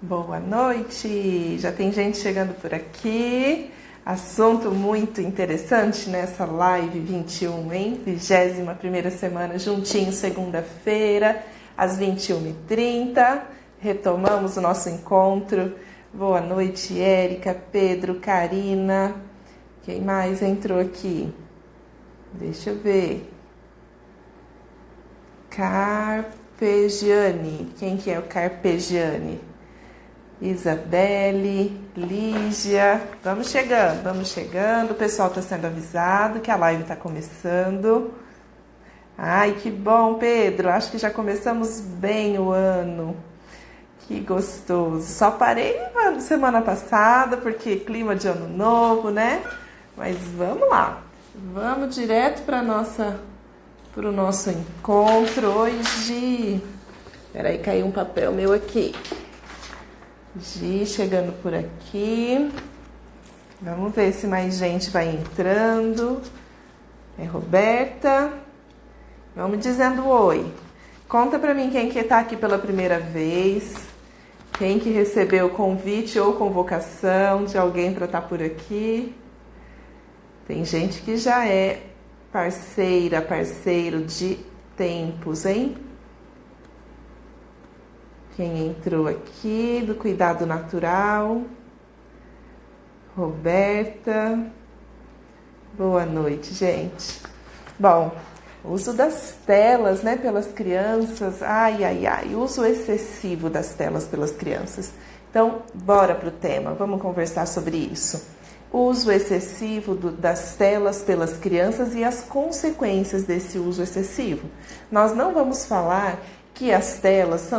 Boa noite! Já tem gente chegando por aqui. Assunto muito interessante nessa live 21, hein? 21ª semana, juntinho, segunda-feira, às 21h30. Retomamos o nosso encontro. Boa noite, Érica, Pedro, Karina. Quem mais entrou aqui? Deixa eu ver. Carpegiani. Quem que é o Carpegiani? Isabelle, Lígia, vamos chegando, o pessoal está sendo avisado que a live está começando. Ai, que bom, Pedro, acho que já começamos bem o ano, que gostoso. Só parei semana passada, porque clima de ano novo, né? Mas vamos lá, vamos direto para o nosso encontro hoje. Peraí, caiu um papel meu aqui. Gi chegando por aqui. Vamos ver se mais gente vai entrando. É Roberta. Vamos dizendo oi. Conta pra mim quem que tá aqui pela primeira vez. Quem que recebeu convite ou convocação de alguém para estar por aqui. Tem gente que já é parceiro de tempos, hein? Quem entrou aqui do Cuidado Natural? Roberta. Boa noite, gente. Bom, uso das telas, né, pelas crianças. Ai, uso excessivo das telas pelas crianças. Então, bora pro tema, vamos conversar sobre isso. Uso excessivo das telas pelas crianças e as consequências desse uso excessivo. Nós não vamos falar que as telas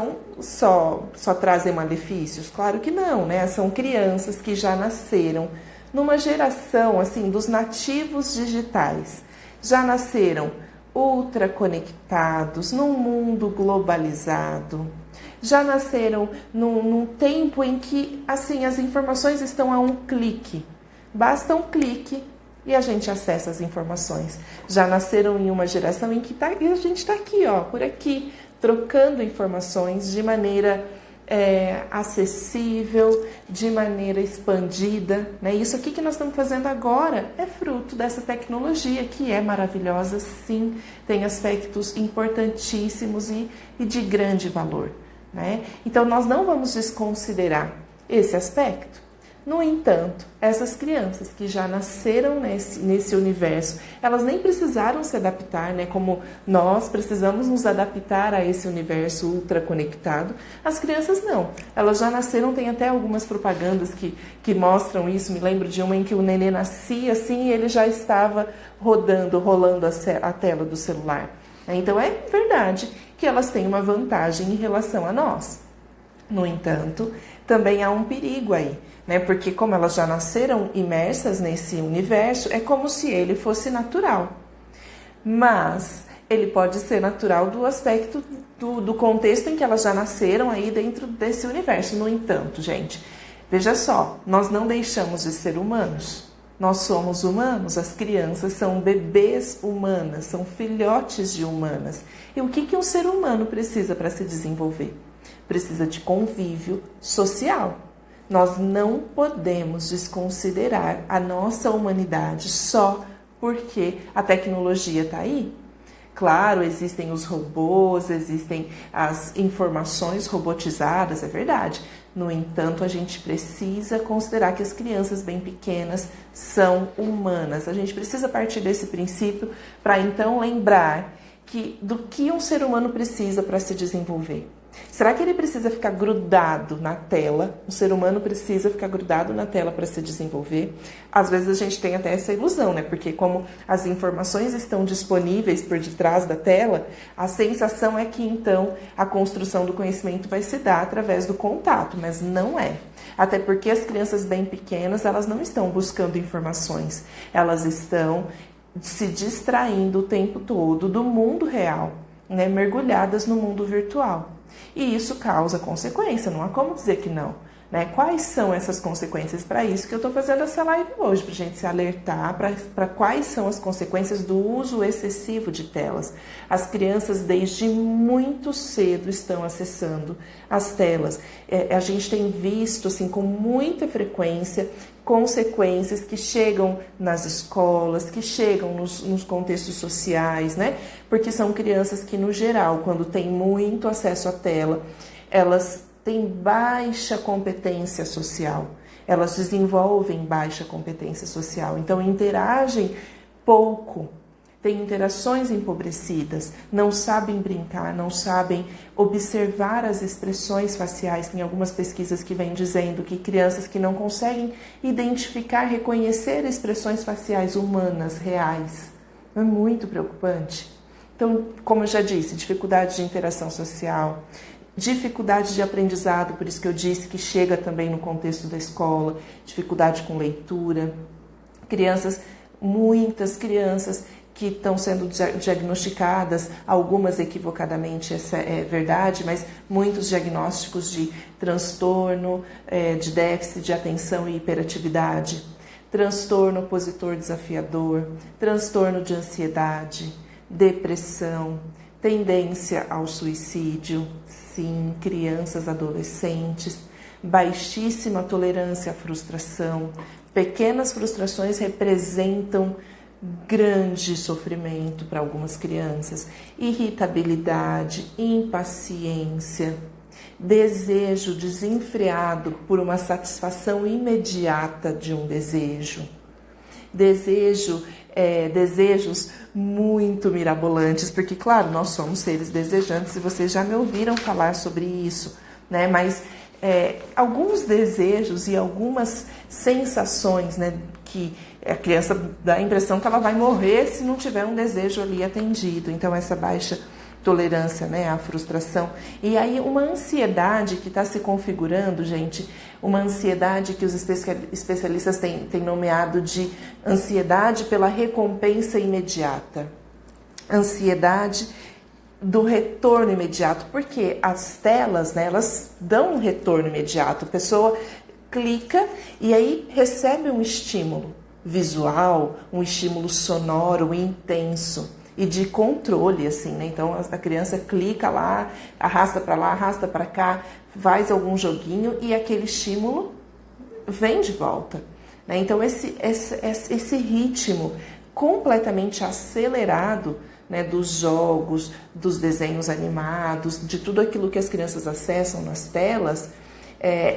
só trazem malefícios? Claro que não, né? São crianças que já nasceram numa geração assim dos nativos digitais. Já nasceram ultra conectados, num mundo globalizado. Já nasceram num tempo em que assim as informações estão a um clique. Basta um clique e a gente acessa as informações. Já nasceram em uma geração em que a gente está aqui, ó, por aqui, trocando informações de maneira acessível, de maneira expandida, né? Isso aqui que nós estamos fazendo agora é fruto dessa tecnologia que é maravilhosa, sim, tem aspectos importantíssimos e de grande valor, né? Então nós não vamos desconsiderar esse aspecto. No entanto, essas crianças que já nasceram nesse universo, elas nem precisaram se adaptar, né? Como nós precisamos nos adaptar a esse universo ultra conectado. As crianças não. Elas já nasceram, tem até algumas propagandas que mostram isso. Me lembro de uma em que o nenê nascia assim e ele já estava rolando a tela do celular. Então é verdade que elas têm uma vantagem em relação a nós. No entanto, também há um perigo aí, né? Porque como elas já nasceram imersas nesse universo, é como se ele fosse natural. Mas ele pode ser natural do aspecto do contexto em que elas já nasceram aí dentro desse universo. No entanto, gente, veja só, nós não deixamos de ser humanos. Nós somos humanos, as crianças são bebês humanas, são filhotes de humanas. E o que um ser humano precisa para se desenvolver? Precisa de convívio social. Nós não podemos desconsiderar a nossa humanidade só porque a tecnologia está aí. Claro, existem os robôs, existem as informações robotizadas, é verdade. No entanto, a gente precisa considerar que as crianças bem pequenas são humanas. A gente precisa partir desse princípio para então lembrar do que um ser humano precisa para se desenvolver. Será que ele precisa ficar grudado na tela? O ser humano precisa ficar grudado na tela para se desenvolver? Às vezes a gente tem até essa ilusão, né? Porque como as informações estão disponíveis por detrás da tela, a sensação é que então a construção do conhecimento vai se dar através do contato, mas não é. Até porque as crianças bem pequenas, elas não estão buscando informações, elas estão se distraindo o tempo todo do mundo real, né? Mergulhadas no mundo virtual. E isso causa consequência, não há como dizer que não. né? Quais são essas consequências? Para isso que eu estou fazendo essa live hoje, para a gente se alertar para quais são as consequências do uso excessivo de telas. As crianças desde muito cedo estão acessando as telas. A gente tem visto assim, com muita frequência consequências que chegam nas escolas, que chegam nos contextos sociais, né? Porque são crianças que, no geral, quando têm muito acesso à tela, elas têm baixa competência social, elas desenvolvem baixa competência social, então interagem pouco, têm interações empobrecidas, não sabem brincar, não sabem observar as expressões faciais. Tem algumas pesquisas que vêm dizendo que crianças que não conseguem identificar, reconhecer expressões faciais humanas, reais, é muito preocupante. Então, como eu já disse, dificuldade de interação social, dificuldade de aprendizado, por isso que eu disse que chega também no contexto da escola, dificuldade com leitura, muitas crianças que estão sendo diagnosticadas, algumas equivocadamente, essa é verdade, mas muitos diagnósticos de transtorno, de déficit de atenção e hiperatividade, transtorno opositor desafiador, transtorno de ansiedade, depressão, tendência ao suicídio, sim, crianças, adolescentes, baixíssima tolerância à frustração. Pequenas frustrações representam grande sofrimento para algumas crianças, irritabilidade, impaciência, desejo desenfreado por uma satisfação imediata de um desejo, desejos muito mirabolantes, porque, claro, nós somos seres desejantes e vocês já me ouviram falar sobre isso, né? Mas alguns desejos e algumas sensações, né, que a criança dá a impressão que ela vai morrer se não tiver um desejo ali atendido. Então, essa baixa tolerância, né, à frustração. E aí, uma ansiedade que está se configurando, gente, uma ansiedade que os especialistas têm nomeado de ansiedade pela recompensa imediata. Ansiedade do retorno imediato, porque as telas, né, elas dão um retorno imediato. A pessoa clica e aí recebe um estímulo visual, um estímulo sonoro intenso e de controle, assim, né? Então a criança clica lá, arrasta para cá, faz algum joguinho e aquele estímulo vem de volta, né? Então esse ritmo completamente acelerado, né, dos jogos, dos desenhos animados, de tudo aquilo que as crianças acessam nas telas,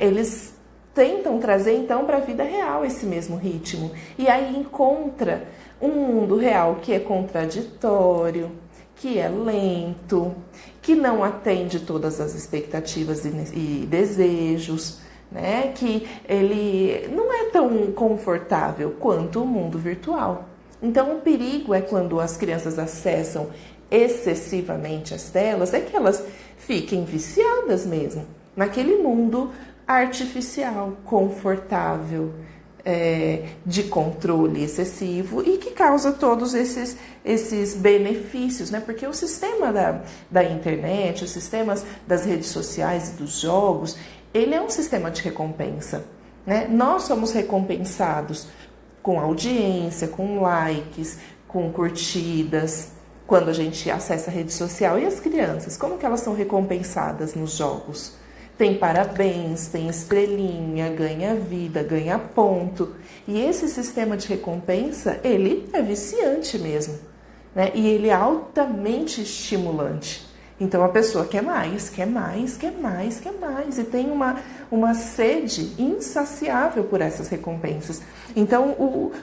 eles tentam trazer então para a vida real esse mesmo ritmo. E aí encontra um mundo real que é contraditório, que é lento, que não atende todas as expectativas e desejos, né? Que ele não é tão confortável quanto o mundo virtual. Então, o perigo é quando as crianças acessam excessivamente as telas, é que elas fiquem viciadas mesmo naquele mundo artificial, confortável, de controle excessivo e que causa todos esses benefícios, né? Porque o sistema da internet, os sistemas das redes sociais e dos jogos, ele é um sistema de recompensa, né? Nós somos recompensados com audiência, com likes, com curtidas, quando a gente acessa a rede social. E as crianças, como que elas são recompensadas nos jogos? Tem parabéns, tem estrelinha, ganha vida, ganha ponto. E esse sistema de recompensa, ele é viciante mesmo, né? E ele é altamente estimulante. Então a pessoa quer mais, quer mais, quer mais, quer mais. E tem uma sede insaciável por essas recompensas. Então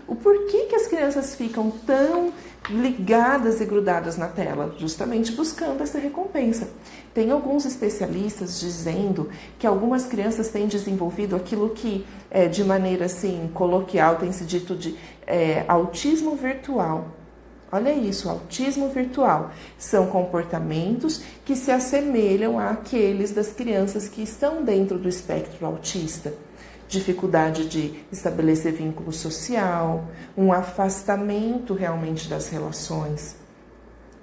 o porquê que as crianças ficam tão ligadas e grudadas na tela? Justamente buscando essa recompensa. Tem alguns especialistas dizendo que algumas crianças têm desenvolvido aquilo que, de maneira assim, coloquial, tem se dito de autismo virtual. Olha isso, autismo virtual. São comportamentos que se assemelham àqueles das crianças que estão dentro do espectro autista. Dificuldade de estabelecer vínculo social, um afastamento realmente das relações.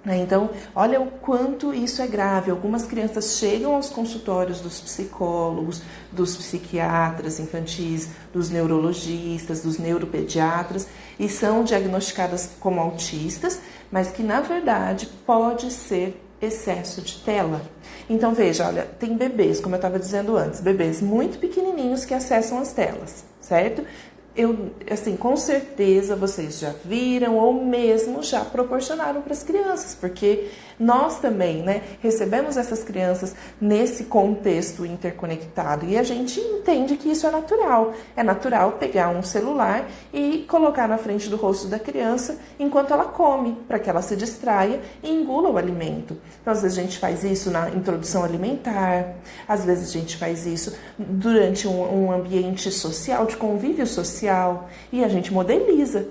Então, olha o quanto isso é grave. Algumas crianças chegam aos consultórios dos psicólogos, dos psiquiatras infantis, dos neurologistas, dos neuropediatras e são diagnosticadas como autistas, mas que na verdade pode ser excesso de tela. Então veja, olha, tem bebês, como eu estava dizendo antes, bebês muito pequenininhos que acessam as telas, certo? Assim, com certeza vocês já viram ou mesmo já proporcionaram para as crianças, porque nós também, né, recebemos essas crianças nesse contexto interconectado e a gente entende que isso é natural. É natural pegar um celular e colocar na frente do rosto da criança enquanto ela come, para que ela se distraia e engula o alimento. Então, às vezes a gente faz isso na introdução alimentar, às vezes a gente faz isso durante um ambiente social, de convívio social, e a gente modeliza.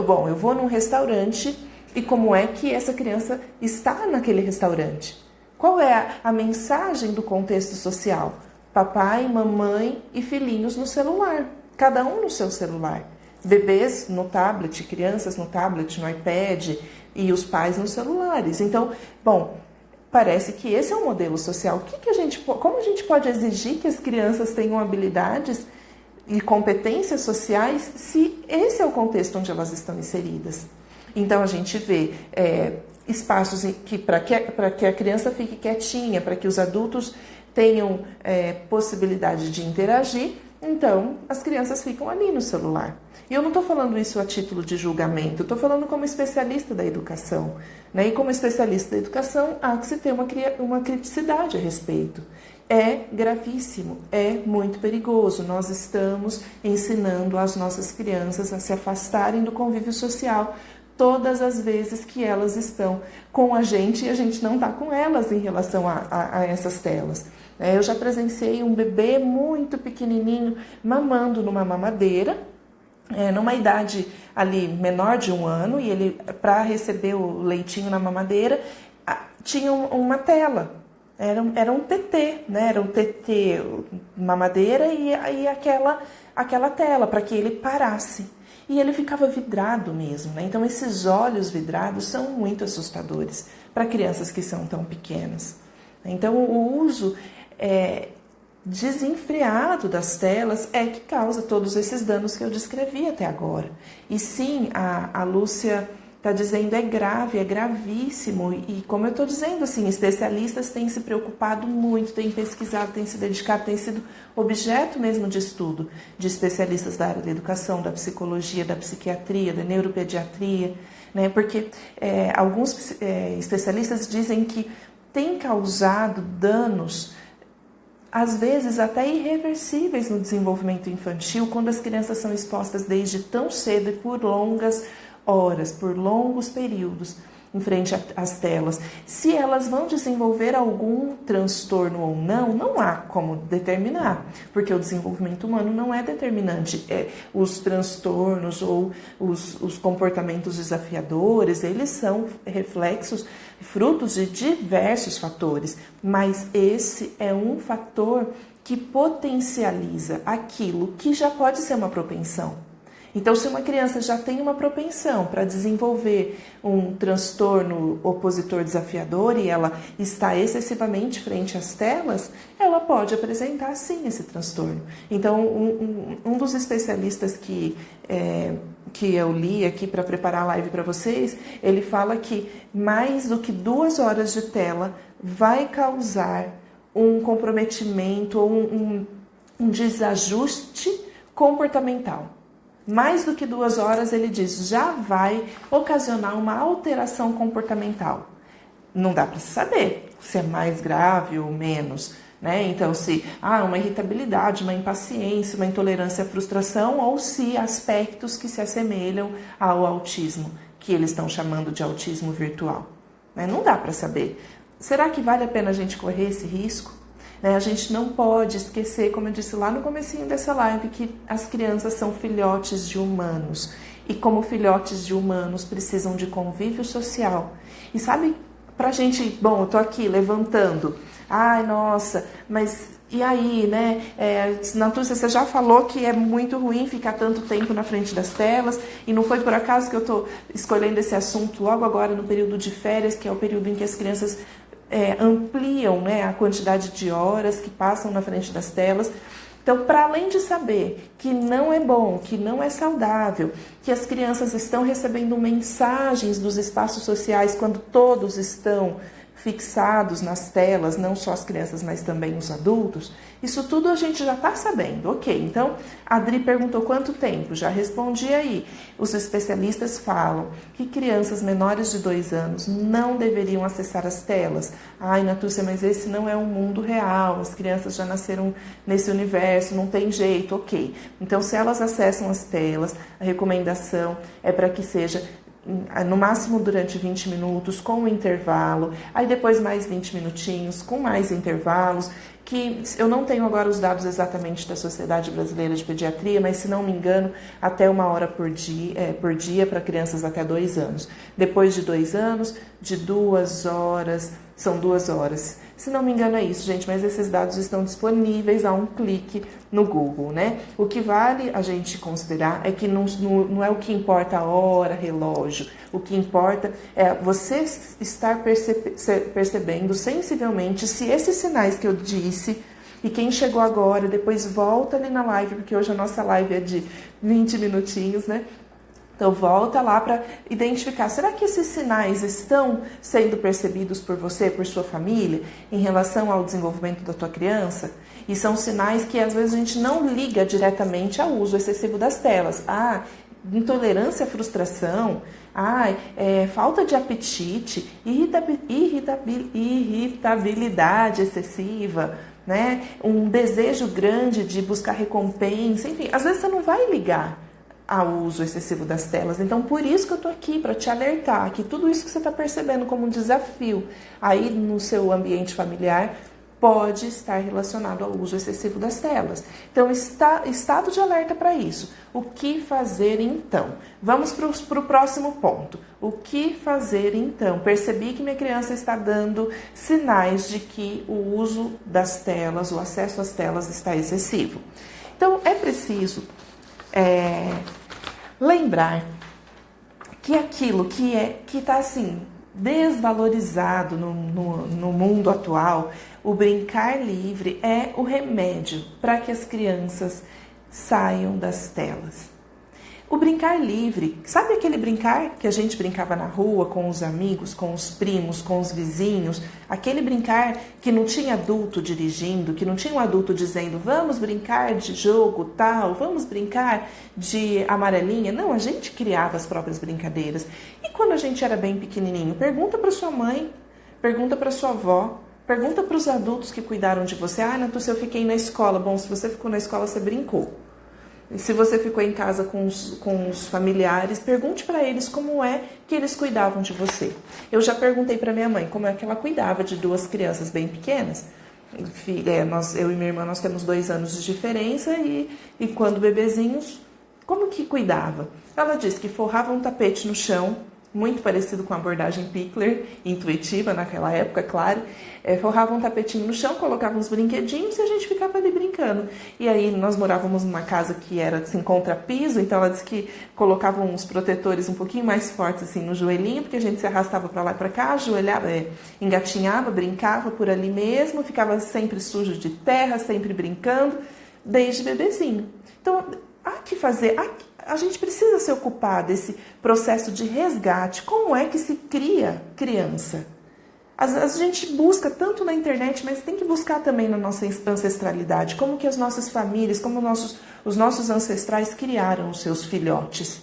Bom, eu vou num restaurante e como é que essa criança está naquele restaurante? Qual é a mensagem do contexto social? Papai, mamãe e filhinhos no celular, cada um no seu celular. Bebês no tablet, crianças no tablet, no iPad e os pais nos celulares. Então, bom, parece que esse é um modelo social. Como a gente pode exigir que as crianças tenham habilidades e competências sociais se esse é o contexto onde elas estão inseridas? Então a gente vê espaços para que a criança fique quietinha, para que os adultos tenham possibilidade de interagir, então as crianças ficam ali no celular. E eu não estou falando isso a título de julgamento, eu estou falando como especialista da educação. Né? E como especialista da educação, há que se ter uma criticidade a respeito. É gravíssimo, é muito perigoso. Nós estamos ensinando as nossas crianças a se afastarem do convívio social todas as vezes que elas estão com a gente e a gente não está com elas em relação a essas telas. Eu já presenciei um bebê muito pequenininho mamando numa mamadeira, numa idade ali menor de 1 ano, e ele, para receber o leitinho na mamadeira, tinha uma tela. Era um TT, né? Era um TT mamadeira e aquela tela para que ele parasse. E ele ficava vidrado mesmo, né? Então esses olhos vidrados são muito assustadores para crianças que são tão pequenas. Então o uso desenfreado das telas é que causa todos esses danos que eu descrevi até agora. E sim, a Lúcia está dizendo, é grave, é gravíssimo. E como eu estou dizendo, assim, especialistas têm se preocupado muito, têm pesquisado, têm se dedicado, têm sido objeto mesmo de estudo de especialistas da área da educação, da psicologia, da psiquiatria, da neuropediatria, né? Porque alguns especialistas dizem que tem causado danos, às vezes até irreversíveis no desenvolvimento infantil, quando as crianças são expostas desde tão cedo e por longas horas, por longos períodos em frente às telas. Se elas vão desenvolver algum transtorno ou não, não há como determinar, porque o desenvolvimento humano não é determinante. Os transtornos ou os comportamentos desafiadores, eles são reflexos, frutos de diversos fatores, mas esse é um fator que potencializa aquilo que já pode ser uma propensão. Então, se uma criança já tem uma propensão para desenvolver um transtorno opositor desafiador e ela está excessivamente frente às telas, ela pode apresentar sim esse transtorno. Então, um dos especialistas que eu li aqui para preparar a live para vocês, ele fala que mais do que 2 horas de tela vai causar um comprometimento ou um desajuste comportamental. Mais do que 2 horas, ele diz, já vai ocasionar uma alteração comportamental. Não dá para saber se é mais grave ou menos, né? Então, se uma irritabilidade, uma impaciência, uma intolerância à frustração, ou se aspectos que se assemelham ao autismo, que eles estão chamando de autismo virtual. Né? Não dá para saber. Será que vale a pena a gente correr esse risco? A gente não pode esquecer, como eu disse lá no comecinho dessa live, que as crianças são filhotes de humanos. E como filhotes de humanos precisam de convívio social. E sabe, pra gente, bom, eu tô aqui levantando. Ai, nossa, mas E aí, né, Natúcia, você já falou que é muito ruim ficar tanto tempo na frente das telas, e não foi por acaso que eu estou escolhendo esse assunto logo agora no período de férias, que é o período em que as crianças ampliam, né, a quantidade de horas que passam na frente das telas. Então, para além de saber que não é bom, que não é saudável, que as crianças estão recebendo mensagens dos espaços sociais quando todos estão fixados nas telas, não só as crianças, mas também os adultos, isso tudo a gente já está sabendo. Ok, então a Adri perguntou quanto tempo, já respondi aí. Os especialistas falam que crianças menores de 2 anos não deveriam acessar as telas. Ai, Natúcia, mas esse não é um mundo real, as crianças já nasceram nesse universo, não tem jeito. Ok, então se elas acessam as telas, a recomendação é para que seja no máximo durante 20 minutos, com um intervalo, aí depois mais 20 minutinhos, com mais intervalos, que eu não tenho agora os dados exatamente da Sociedade Brasileira de Pediatria, mas se não me engano, até 1 hora por dia para crianças até 2 anos. Depois de 2 anos, de 2 horas, são 2 horas. Se não me engano é isso, gente, mas esses dados estão disponíveis a um clique no Google, né? O que vale a gente considerar é que não é o que importa a hora, relógio. O que importa é você estar percebendo sensivelmente se esses sinais que eu disse, e quem chegou agora, depois volta ali na live, porque hoje a nossa live é de 20 minutinhos, né? Então volta lá para identificar, será que esses sinais estão sendo percebidos por você, por sua família, em relação ao desenvolvimento da tua criança? E são sinais que às vezes a gente não liga diretamente ao uso excessivo das telas. Intolerância à frustração, falta de apetite, irritabilidade excessiva, né? Um desejo grande de buscar recompensa, enfim, às vezes você não vai ligar ao uso excessivo das telas. Então, por isso que eu estou aqui, para te alertar que tudo isso que você está percebendo como um desafio aí no seu ambiente familiar pode estar relacionado ao uso excessivo das telas. Então, estado de alerta para isso. O que fazer então? Vamos para o próximo ponto. O que fazer então? Percebi que minha criança está dando sinais de que o uso das telas, o acesso às telas está excessivo. Então, é preciso lembrar que aquilo que está assim desvalorizado no mundo atual, o brincar livre é o remédio para que as crianças saiam das telas. O brincar livre, sabe aquele brincar que a gente brincava na rua com os amigos, com os primos, com os vizinhos? Aquele brincar que não tinha adulto dirigindo, que não tinha um adulto dizendo vamos brincar de jogo tal, vamos brincar de amarelinha. Não, a gente criava as próprias brincadeiras. E quando a gente era bem pequenininho, pergunta para sua mãe, pergunta para sua avó, pergunta para os adultos que cuidaram de você. Natúcia, eu fiquei na escola. Bom, se você ficou na escola, você brincou. Se você ficou em casa com os familiares, pergunte para eles como é que eles cuidavam de você. Eu já perguntei para minha mãe como é que ela cuidava de 2 crianças bem pequenas. Eu e minha irmã, nós temos 2 anos de diferença e quando bebezinhos, como que cuidava? Ela disse que forrava um tapete no chão, muito parecido com a abordagem Pickler, intuitiva naquela época, claro. Forrava um tapetinho no chão, colocava uns brinquedinhos e a gente ficava ali brincando. E aí nós morávamos numa casa que era assim, contrapiso, então ela disse que colocava uns protetores um pouquinho mais fortes assim no joelhinho, porque a gente se arrastava para lá e para cá, ajoelhava, engatinhava, brincava por ali mesmo, ficava sempre sujo de terra, sempre brincando, desde bebezinho. Então, há que fazer, a gente precisa se ocupar desse processo de resgate. Como é que se cria criança? A gente busca tanto na internet, mas tem que buscar também na nossa ancestralidade. Como que as nossas famílias, como os nossos ancestrais criaram os seus filhotes.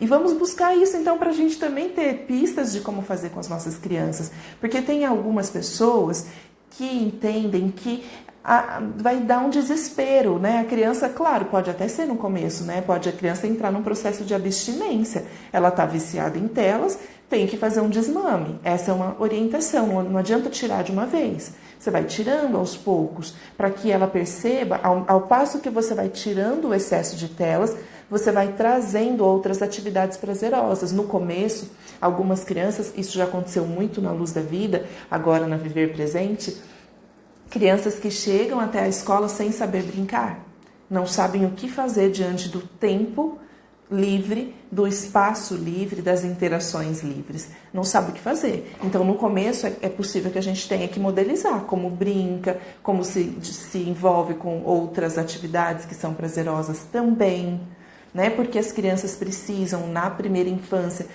E vamos buscar isso, então, para a gente também ter pistas de como fazer com as nossas crianças. Porque tem algumas pessoas que entendem que vai dar um desespero, né? A criança, claro, pode até ser no começo, né? Pode a criança entrar num processo de abstinência. Ela está viciada em telas, tem que fazer um desmame. Essa é uma orientação, não adianta tirar de uma vez. Você vai tirando aos poucos, para que ela perceba, ao passo que você vai tirando o excesso de telas, você vai trazendo outras atividades prazerosas. No começo, algumas crianças, isso já aconteceu muito na Luz da Vida, agora na Viver Presente, Crianças que chegam até a escola sem saber brincar, não sabem o que fazer diante do tempo livre, do espaço livre, das interações livres. Não sabe o que fazer. Então, no começo, é possível que a gente tenha que modelizar como brinca, como se envolve com outras atividades que são prazerosas também, né? Porque as crianças precisam, na primeira infância,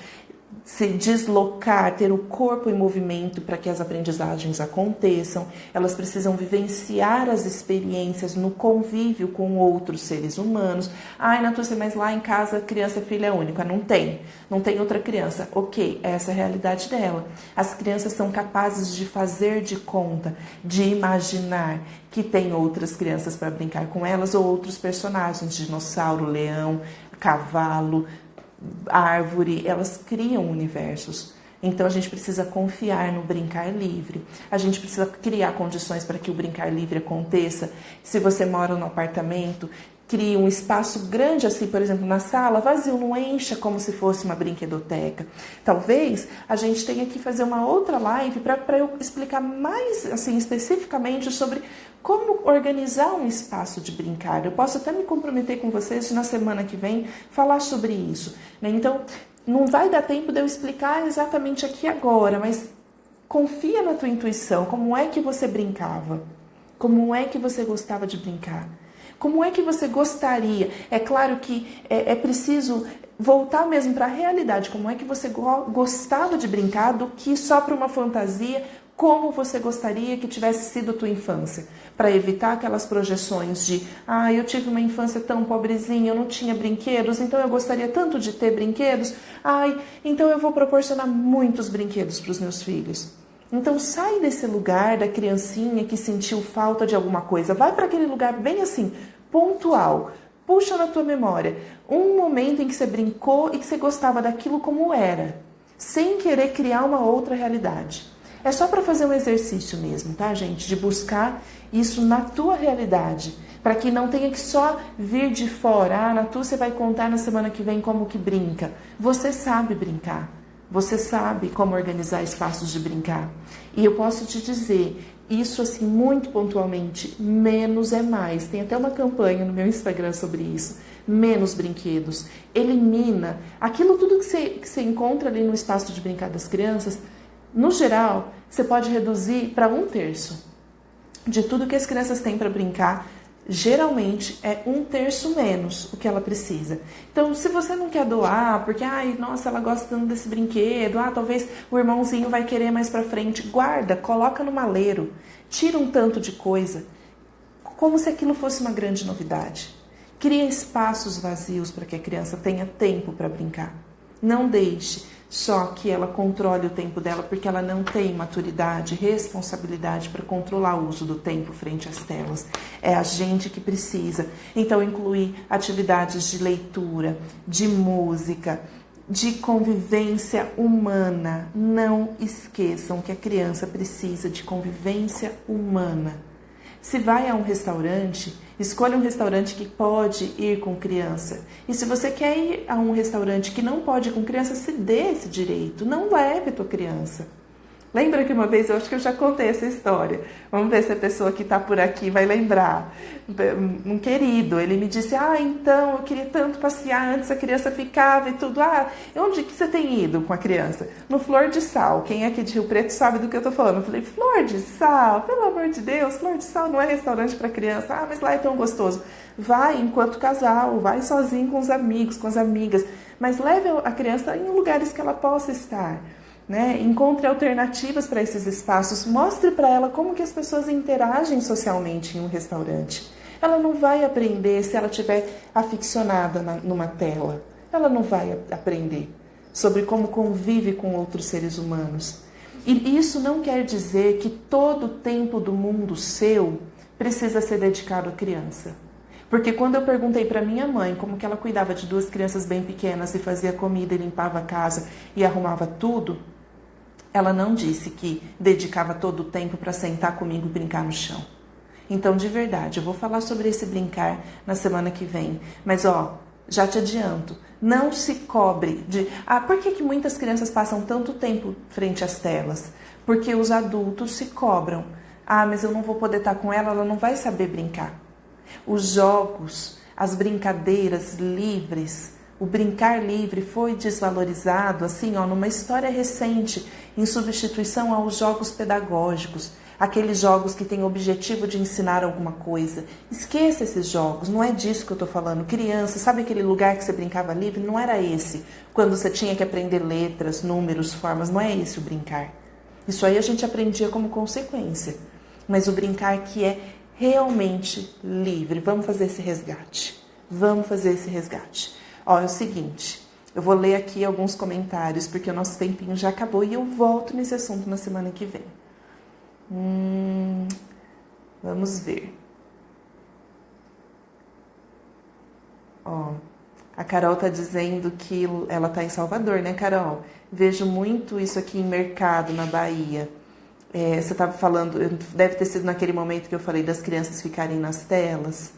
se deslocar, ter o corpo em movimento para que as aprendizagens aconteçam. Elas precisam vivenciar as experiências no convívio com outros seres humanos. Ai, Natúcia, mas lá em casa a criança é filha única. Não tem outra criança. Ok, essa é a realidade dela. As crianças são capazes de fazer de conta, de imaginar que tem outras crianças para brincar com elas ou outros personagens, dinossauro, leão, cavalo, árvore. Elas criam universos. Então a gente precisa confiar no brincar livre. A gente precisa criar condições para que o brincar livre aconteça. Se você mora no apartamento, crie um espaço grande assim, por exemplo, na sala, vazio, não encha como se fosse uma brinquedoteca. Talvez a gente tenha que fazer uma outra live para eu explicar mais assim especificamente sobre como organizar um espaço de brincar. Eu posso até me comprometer com vocês de, na semana que vem, falar sobre isso, né? Então, não vai dar tempo de eu explicar exatamente aqui agora, mas confia na tua intuição. Como é que você brincava? Como é que você gostava de brincar? Como é que você gostaria? É claro que é preciso voltar mesmo para a realidade. Como é que você gostava de brincar do que só para uma fantasia? Como você gostaria que tivesse sido a tua infância? Para evitar aquelas projeções de eu tive uma infância tão pobrezinha, eu não tinha brinquedos, então eu gostaria tanto de ter brinquedos. Então eu vou proporcionar muitos brinquedos para os meus filhos. Então sai desse lugar da criancinha que sentiu falta de alguma coisa. Vai para aquele lugar bem assim, pontual. Puxa na tua memória um momento em que você brincou e que você gostava daquilo como era, sem querer criar uma outra realidade. É só para fazer um exercício mesmo, tá, gente? De buscar isso na tua realidade, para que não tenha que só vir de fora. Natúcia vai contar na semana que vem como que brinca. Você sabe brincar. Você sabe como organizar espaços de brincar. E eu posso te dizer, isso assim, muito pontualmente, menos é mais. Tem até uma campanha no meu Instagram sobre isso. Menos brinquedos. Elimina aquilo tudo que você encontra ali no espaço de brincar das crianças. No geral, você pode reduzir para 1/3 de tudo que as crianças têm para brincar. Geralmente é 1/3 menos o que ela precisa. Então, se você não quer doar, porque, nossa, ela gosta tanto desse brinquedo, talvez o irmãozinho vai querer mais para frente, guarda, coloca no maleiro, tira um tanto de coisa, como se aquilo fosse uma grande novidade. Cria espaços vazios para que a criança tenha tempo para brincar. Não deixe só que ela controle o tempo dela, porque ela não tem maturidade, responsabilidade para controlar o uso do tempo frente às telas. É a gente que precisa. Então, incluir atividades de leitura, de música, de convivência humana. Não esqueçam que a criança precisa de convivência humana. Se vai a um restaurante, escolha um restaurante que pode ir com criança. E se você quer ir a um restaurante que não pode ir com criança, se dê esse direito. Não leve a tua criança. Lembra que uma vez, eu acho que eu já contei essa história. Vamos ver se a pessoa que está por aqui vai lembrar. Um querido, ele me disse, então, eu queria tanto passear, antes a criança ficava e tudo. Onde que você tem ido com a criança? No Flor de Sal. Quem é aqui de Rio Preto sabe do que eu estou falando. Eu falei, Flor de Sal? Pelo amor de Deus, Flor de Sal não é restaurante para criança. Mas lá é tão gostoso. Vai enquanto casal, vai sozinho com os amigos, com as amigas. Mas leve a criança em lugares que ela possa estar. Né? Encontre alternativas para esses espaços, mostre para ela como que as pessoas interagem socialmente em um restaurante. Ela não vai aprender se ela estiver aficionada numa tela. Ela não vai aprender sobre como convive com outros seres humanos. E isso não quer dizer que todo o tempo do mundo seu precisa ser dedicado à criança. Porque quando eu perguntei para minha mãe como que ela cuidava de 2 crianças bem pequenas e fazia comida e limpava a casa e arrumava tudo, ela não disse que dedicava todo o tempo para sentar comigo e brincar no chão. Então, de verdade, eu vou falar sobre esse brincar na semana que vem. Mas, já te adianto, não se cobre de... por que muitas crianças passam tanto tempo frente às telas? Porque os adultos se cobram. Ah, mas eu não vou poder estar com ela não vai saber brincar. Os jogos, as brincadeiras livres, o brincar livre foi desvalorizado, assim, numa história recente, em substituição aos jogos pedagógicos, aqueles jogos que têm o objetivo de ensinar alguma coisa. Esqueça esses jogos, não é disso que eu estou falando. Criança, sabe aquele lugar que você brincava livre? Não era esse. Quando você tinha que aprender letras, números, formas, não é esse o brincar. Isso aí a gente aprendia como consequência. Mas o brincar que é realmente livre. Vamos fazer esse resgate. Vamos fazer esse resgate. É o seguinte, eu vou ler aqui alguns comentários, porque o nosso tempinho já acabou e eu volto nesse assunto na semana que vem. Vamos ver. A Carol tá dizendo que ela tá em Salvador, né, Carol? Vejo muito isso aqui em mercado, na Bahia. Você estava falando, deve ter sido naquele momento que eu falei das crianças ficarem nas telas,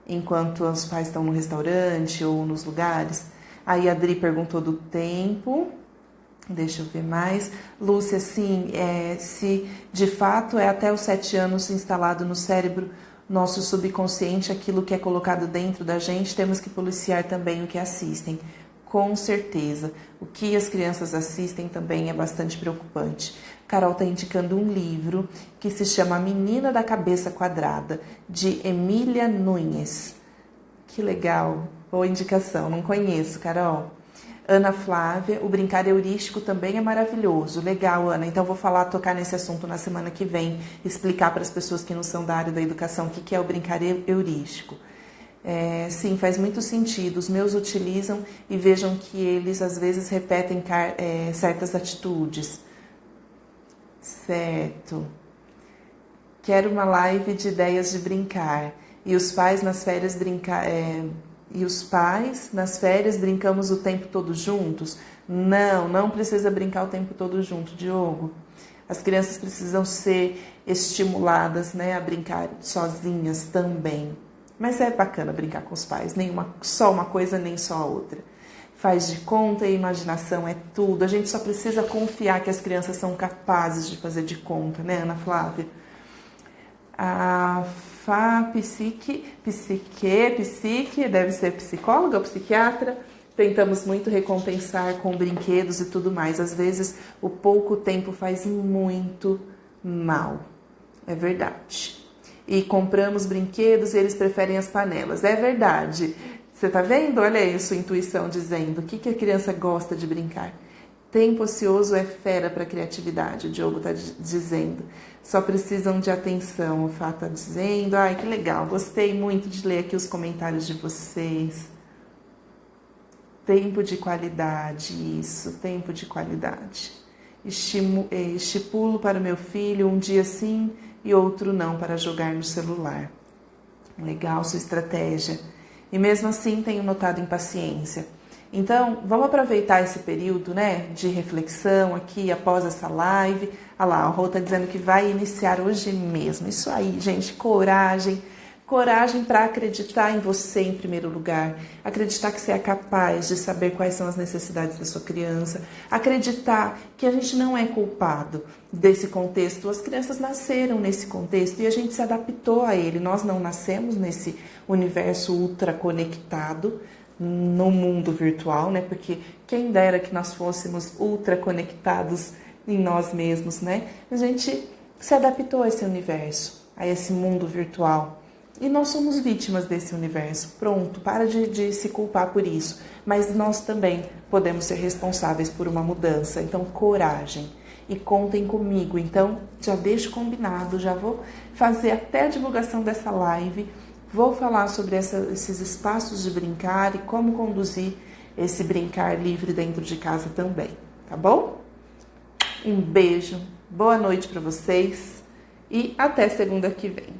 enquanto os pais estão no restaurante ou nos lugares. Aí a Adri perguntou do tempo. Deixa eu ver mais. Lúcia, sim, se de fato é até os 7 anos instalado no cérebro, nosso subconsciente, aquilo que é colocado dentro da gente, temos que policiar também o que assistem. Com certeza. O que as crianças assistem também é bastante preocupante. Carol está indicando um livro que se chama A Menina da Cabeça Quadrada, de Emília Nunes. Que legal. Boa indicação. Não conheço, Carol. Ana Flávia, o brincar heurístico também é maravilhoso. Legal, Ana. Então vou tocar nesse assunto na semana que vem, explicar para as pessoas que não são da área da educação o que é o brincar heurístico. Sim, faz muito sentido. Os meus utilizam e vejam que eles às vezes repetem certas atitudes. Certo. Quero uma live de ideias de brincar. E os pais nas férias brincamos o tempo todo juntos? Não precisa brincar o tempo todo junto, Diogo. As crianças precisam ser estimuladas, né, a brincar sozinhas também. Mas é bacana brincar com os pais, nem só uma coisa, nem só a outra. Faz de conta e imaginação é tudo. A gente só precisa confiar que as crianças são capazes de fazer de conta, né, Ana Flávia? A psique, deve ser psicóloga ou psiquiatra. Tentamos muito recompensar com brinquedos e tudo mais. Às vezes, o pouco tempo faz muito mal. É verdade. E compramos brinquedos e eles preferem as panelas. É verdade. Você tá vendo? Olha aí a sua intuição dizendo. O que a criança gosta de brincar? Tempo ocioso é fera para a criatividade, o Diogo está dizendo. Só precisam de atenção, o Fá está dizendo. Ai, que legal, gostei muito de ler aqui os comentários de vocês. Tempo de qualidade, isso, tempo de qualidade. Estipulo para o meu filho um dia sim e outro não para jogar no celular. Legal sua estratégia. E mesmo assim tenho notado impaciência. Então, vamos aproveitar esse período, né, de reflexão aqui após essa live. Olha lá, a Rô está dizendo que vai iniciar hoje mesmo. Isso aí, gente, coragem. Coragem para acreditar em você em primeiro lugar. Acreditar que você é capaz de saber quais são as necessidades da sua criança. Acreditar que a gente não é culpado desse contexto. As crianças nasceram nesse contexto e a gente se adaptou a ele. Nós não nascemos nesse universo ultra conectado, no mundo virtual, né? Porque quem dera que nós fôssemos ultra conectados em nós mesmos, né? A gente se adaptou a esse universo, a esse mundo virtual. E nós somos vítimas desse universo. Pronto, para de se culpar por isso. Mas nós também podemos ser responsáveis por uma mudança. Então, coragem. E contem comigo. Então, já deixo combinado, já vou fazer até a divulgação dessa live. Vou falar sobre esses espaços de brincar e como conduzir esse brincar livre dentro de casa também, tá bom? Um beijo, boa noite para vocês e até segunda que vem.